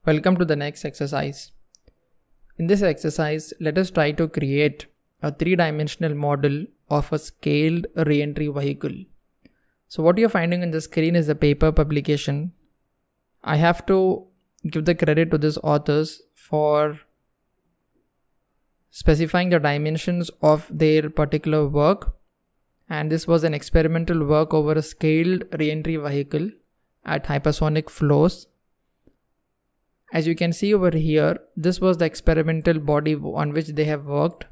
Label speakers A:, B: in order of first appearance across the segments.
A: Welcome to the next exercise. In this exercise, let us try to create a three-dimensional model of a scaled re-entry vehicle. So what you're finding on the screen is a paper publication. I have to give the credit to these authors for specifying the dimensions of their particular work, and this was an experimental work over a scaled re-entry vehicle at hypersonic flows. As you can see over here, this was the experimental body on which they have worked,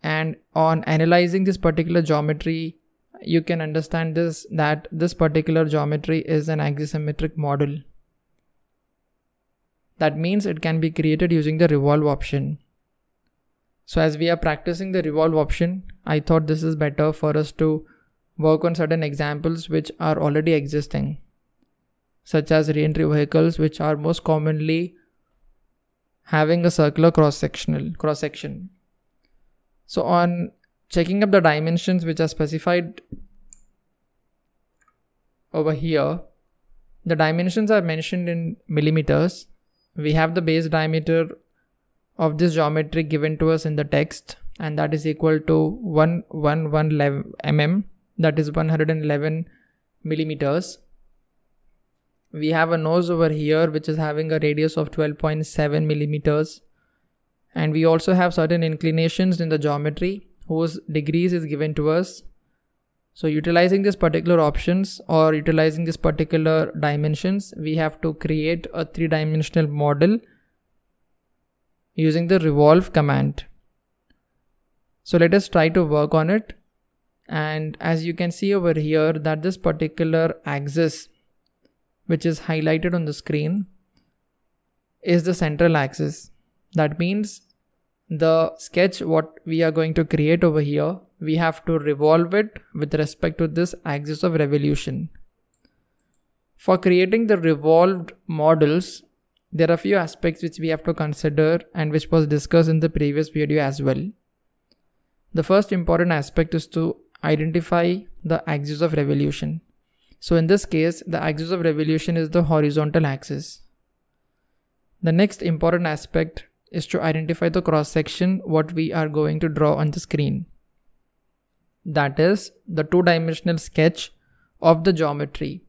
A: and on analyzing this particular geometry you can understand that this particular geometry is an axisymmetric model. That means it can be created using the Revolve option. So as we are practicing the Revolve option, I thought this is better for us to work on certain examples which are already existing, such as re-entry vehicles, which are most commonly having a circular cross section. So on checking up the dimensions which are specified over here, the dimensions are mentioned in millimeters. We have the base diameter of this geometry given to us in the text, and that is equal to 111 mm, that is 111 millimeters. We have a nose over here which is having a radius of 12.7 millimeters, and we also have certain inclinations in the geometry whose degrees is given to us. So utilizing this particular options or utilizing this particular dimensions, we have to create a three-dimensional model using the Revolve command. So let us try to work on it. And as you can see over here, that this particular axis which is highlighted on the screen is the central axis. That means the sketch what we are going to create over here, we have to revolve it with respect to this axis of revolution. For creating the revolved models, there are a few aspects which we have to consider and which was discussed in the previous video as well. The first important aspect is to identify the axis of revolution. So in this case, the axis of revolution is the horizontal axis. The next important aspect is to identify the cross section what we are going to draw on the screen. That is the two-dimensional sketch of the geometry,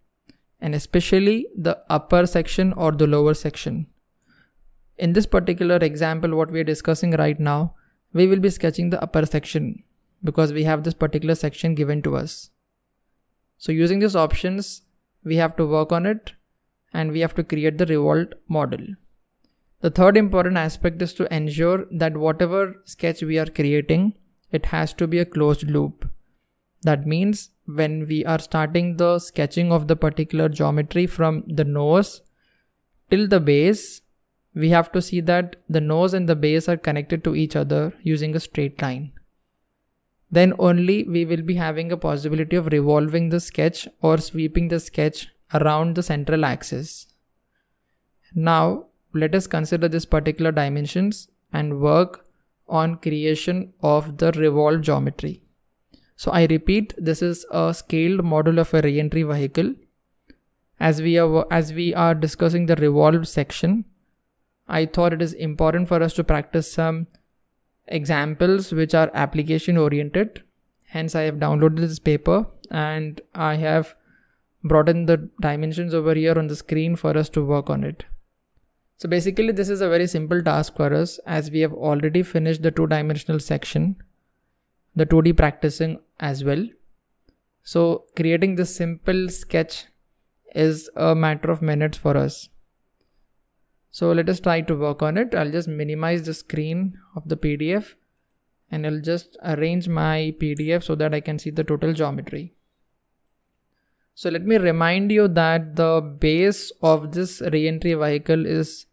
A: and especially the upper section or the lower section. In this particular example what we are discussing right now, we will be sketching the upper section because we have this particular section given to us. So using these options, we have to work on it and we have to create the revolved model. The third important aspect is to ensure that whatever sketch we are creating, it has to be a closed loop. That means when we are starting the sketching of the particular geometry from the nose till the base, we have to see that the nose and the base are connected to each other using a straight line. Then only we will be having a possibility of revolving the sketch or sweeping the sketch around the central axis. Now let us consider this particular dimensions and work on creation of the revolved geometry. So I repeat, this is a scaled model of a re-entry vehicle. As we are discussing the revolved section, I thought it is important for us to practice some examples which are application oriented. Hence I have downloaded this paper and I have brought in the dimensions over here on the screen for us to work on it. So basically this is a very simple task for us, as we have already finished the two-dimensional section, the 2D practicing as well. So creating this simple sketch is a matter of minutes for us. So let us try to work on it. I'll just minimize the screen of the PDF and I'll just arrange my PDF so that I can see the total geometry. So let me remind you that the base of this re-entry vehicle is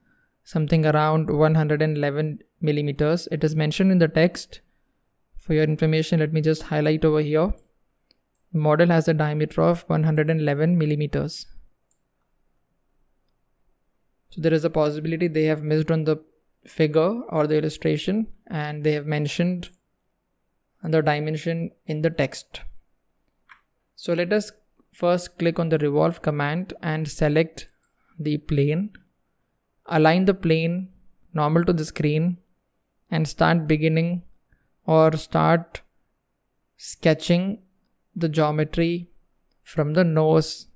A: something around 111 millimeters. It is mentioned in the text. For your information, let me just highlight over here. The model has a diameter of 111 millimeters. So there is a possibility they have missed on the figure or the illustration and they have mentioned the dimension in the text. So let us first click on the Revolve command and select the plane align the plane normal to the screen and start beginning or start sketching the geometry from the nose.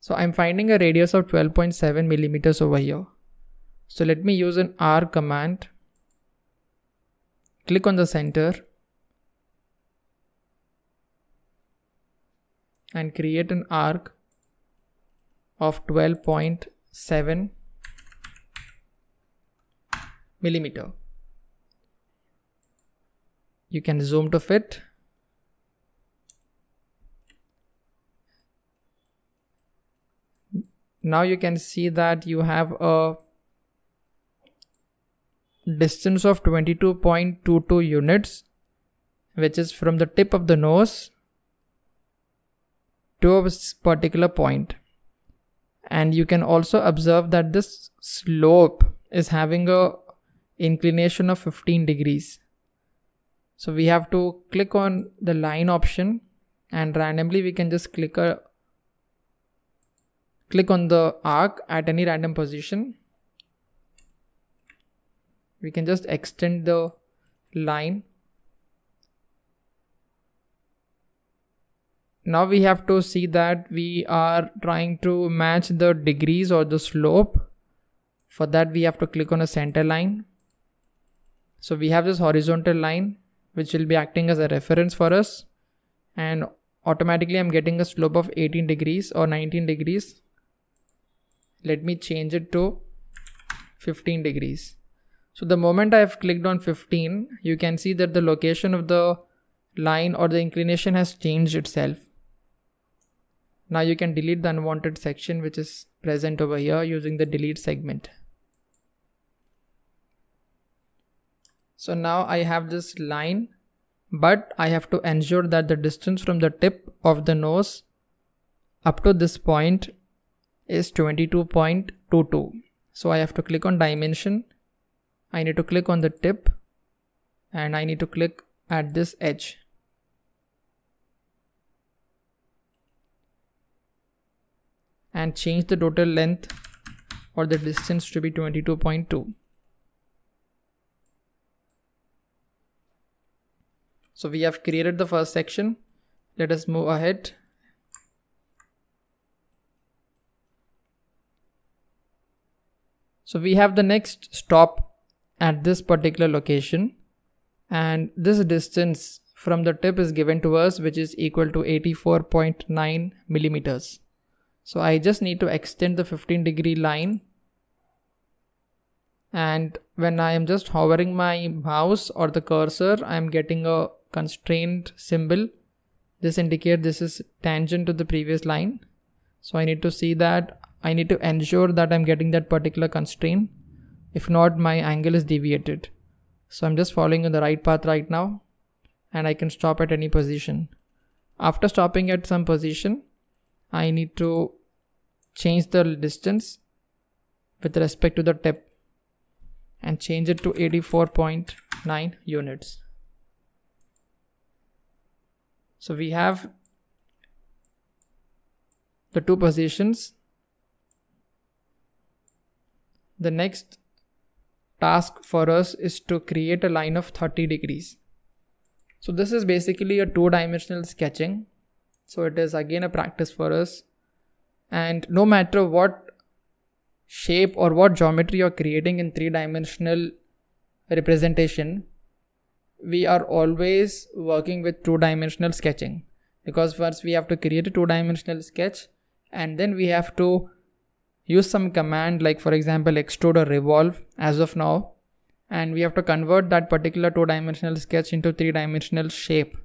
A: So I'm finding a radius of 12.7 millimeters over here. So let me use an R command. Click on the center and create an arc of 12.7 millimeter. You can zoom to fit. Now you can see that you have a distance of 22.22 units, which is from the tip of the nose to a particular point. And you can also observe that this slope is having a inclination of 15 degrees. So we have to click on the line option, and randomly we can just click on the arc at any random position. We can just extend the line. Now we have to see that we are trying to match the degrees or the slope. For that we have to click on a center line. So we have this horizontal line which will be acting as a reference for us, and automatically I'm getting a slope of 18 degrees or 19 degrees. Let me change it to 15 degrees. So the moment I have clicked on 15, you can see that the location of the line or the inclination has changed itself. Now you can delete the unwanted section which is present over here using the delete segment. So now I have this line, but I have to ensure that the distance from the tip of the nose up to this point is 22.22. So I have to click on dimension. I need to click on the tip and I need to click at this edge. And change the total length or the distance to be 22.2. So we have created the first section. Let us move ahead. So we have the next stop at this particular location, and this distance from the tip is given to us, which is equal to 84.9 millimeters. So I just need to extend the 15 degree line, and when I am just hovering my mouse or the cursor, I am getting a constraint symbol. This indicates this is tangent to the previous line. So I need to see that, I need to ensure that I'm getting that particular constraint. If not, my angle is deviated. So I'm just following on the right path right now, and I can stop at any position. After stopping at some position, I need to change the distance with respect to the tip and change it to 84.9 units. So we have the two positions. The next task for us is to create a line of 30 degrees. So this is basically a two-dimensional sketching. So it is again a practice for us. And no matter what shape or what geometry you're creating in three-dimensional representation, we are always working with two-dimensional sketching, because first we have to create a two-dimensional sketch, and then we have to use some command like, for example, extrude or revolve as of now, and we have to convert that particular two-dimensional sketch into three-dimensional shape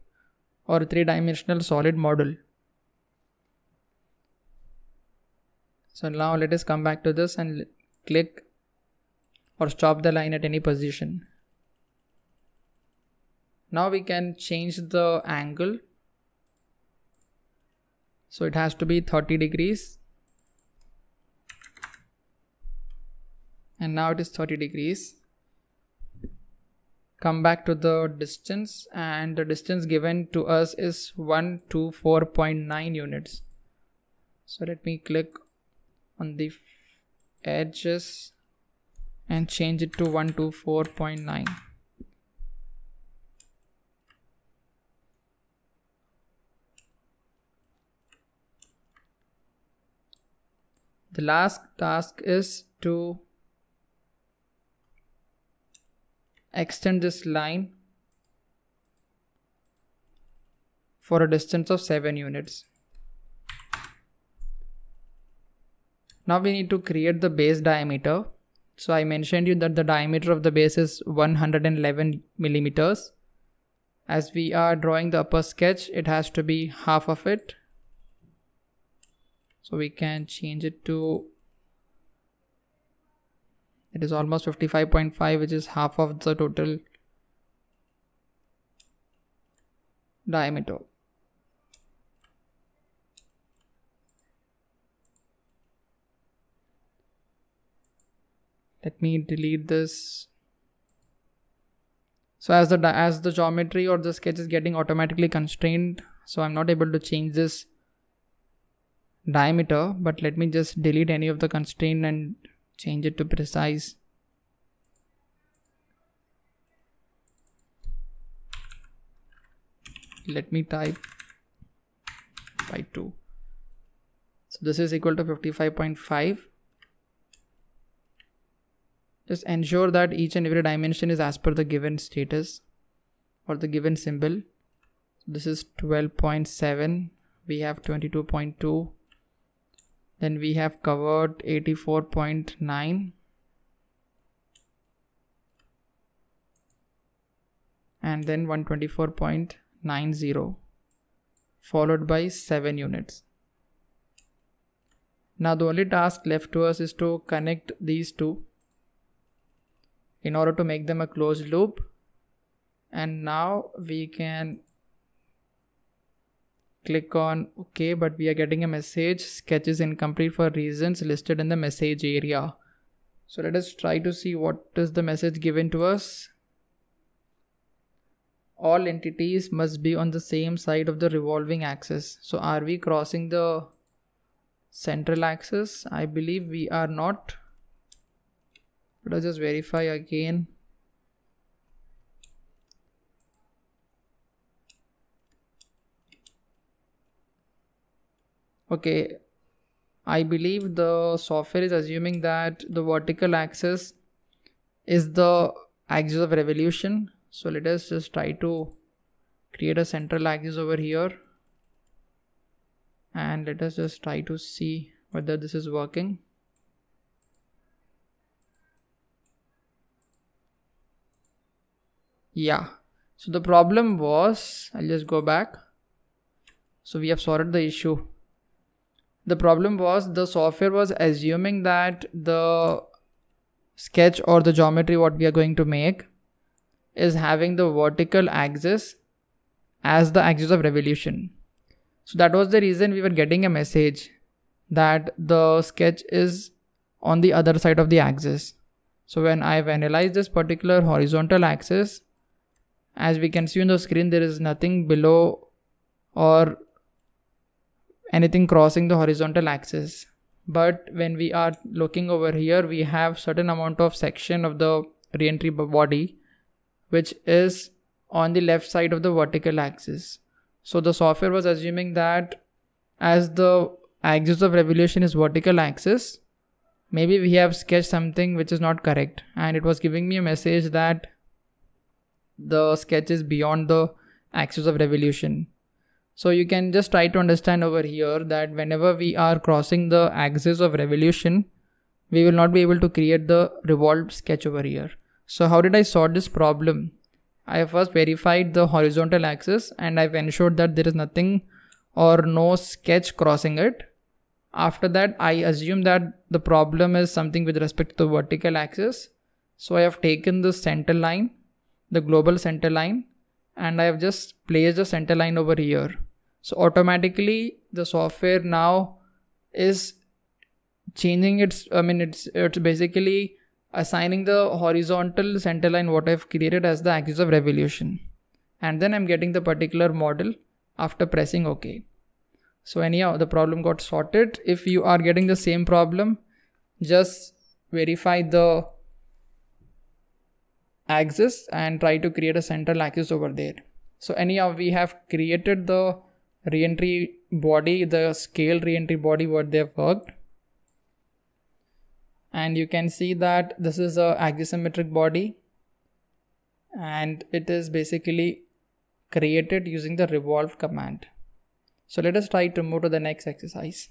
A: or three-dimensional solid model. So now let us come back to this and click or stop the line at any position. Now we can change the angle. So it has to be 30 degrees. And now it is 30 degrees. come back to the distance, and the distance given to us is 124.9 units. So let me click on the edges and change it to 124.9. The last task is to extend this line for a distance of 7 units. Now we need to create the base diameter. So I mentioned you that the diameter of the base is 111 millimeters. As we are drawing the upper sketch, it has to be half of it. So we can change it to, it is almost 55.5, which is half of the total diameter. Let me delete this. So as the geometry or the sketch is getting automatically constrained, so I'm not able to change this diameter, but let me just delete any of the constraint and change it to precise. Let me type by 2. So this is equal to 55.5. Just ensure that each and every dimension is as per the given status or the given symbol. This is 12.7. We have 22.2. Then we have covered 84.9. And then 124.90, followed by 7 units. Now the only task left to us is to connect these two in order to make them a closed loop. And now we can click on OK, but we are getting a message, sketch is incomplete for reasons listed in the message area. So let us try to see what is the message given to us. All entities must be on the same side of the revolving axis. So are we crossing the central axis? I believe we are not. Let us just verify again. Okay, I believe the software is assuming that the vertical axis is the axis of revolution. So let us just try to create a central axis over here. And let us just try to see whether this is working. Yeah. So the problem was, I'll just go back. So we have sorted the issue. The problem was the software was assuming that the sketch or the geometry what we are going to make is having the vertical axis as the axis of revolution. So that was the reason we were getting a message that the sketch is on the other side of the axis. So when I've analyzed this particular horizontal axis, as we can see on the screen, there is nothing below or anything crossing the horizontal axis. But when we are looking over here, we have certain amount of section of the re-entry body which is on the left side of the vertical axis. So the software was assuming that as the axis of revolution is vertical axis, maybe we have sketched something which is not correct, and it was giving me a message that the sketch is beyond the axis of revolution. So you can just try to understand over here that whenever we are crossing the axis of revolution, we will not be able to create the revolved sketch over here. So how did I solve this problem? I first verified the horizontal axis and I've ensured that there is nothing or no sketch crossing it. After that, I assume that the problem is something with respect to the vertical axis. So I have taken the center line, the global center line, and I have just placed the center line over here. So automatically the software now is changing its, it's basically assigning the horizontal center line what I've created as the axis of revolution. And then I'm getting the particular model after pressing OK. So anyhow, the problem got sorted. If you are getting the same problem, just verify the axis and try to create a central axis over there. So anyhow, we have created the re-entry body, the scale re-entry body what they've worked. And you can see that this is a axisymmetric body and it is basically created using the revolve command. So let us try to move to the next exercise.